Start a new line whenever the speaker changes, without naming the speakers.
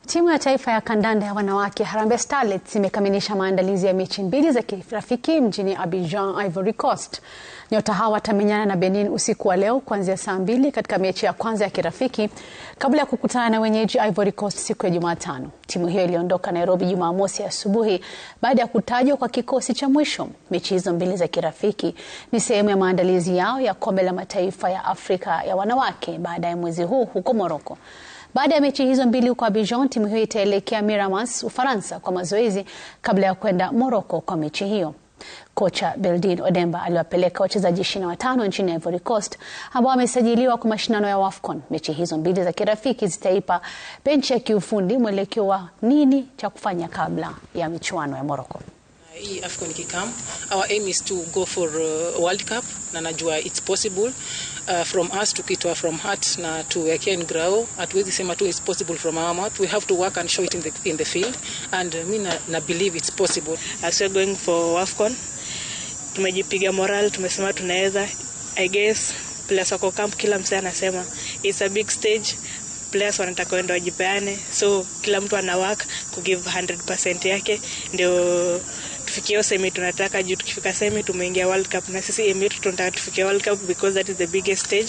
Timu ya taifa ya kandanda ya wanawake Harambee Starlets imekamilisha maandalizi ya mechi mbili za kirafiki mjini Abidjan, Ivory Coast. Nyota hawa watamenyana na Benin usiku wa leo kuanzia saa 2 katika mechi ya kwanza ya kirafiki kabla ya kukutana na wenyeji Ivory Coast siku ya Jumatano. Timu hiyo iliondoka Nairobi Jumamosi asubuhi baada ya kutajwa kwa kikosi cha mwisho. Mechi hizo mbili za kirafiki ni sehemu ya maandalizi yao ya Kombe la Mataifa ya Afrika ya wanawake baada ya mwezi huu huko Morocco. Baada ya mechi hizo mbili huko Abidjan, timu hiyo itaelekea Miramas, Ufaransa kwa mazoezi kabla ya kwenda Morocco kwa mechi hiyo. Kocha Beldine Odemba aliwapeleka wachezaji 25 nchini Ivory Coast ambao wamesajiliwa kwa mashindano ya WAFCON. Mechi hizo mbili za kirafiki zitaipa benchi ya kiufundi mwelekeo wa nini cha kufanya kabla ya michuano ya Morocco.
AFCON ikikam, our aim is to go for World Cup na najua it's possible from us to kitwa from heart na tuwekea in grao. Hatuwezi sema tu it's possible from our mouth. We have to work and show it in the field, and me na believe it's possible.
As we're going for AFCON, tumejipiga moral, tumesema tunaweza. I guess players wako camp, kila msee anasema it's a big stage, players wanataka kwenda wajipeane, so kila mtu ana work ku give 100% yake ndio tufikie semi tunataka. Juu tukifika semi tumeingia World Cup, na sisi aim yetu tunataka tufikie World Cup because that is the biggest stage.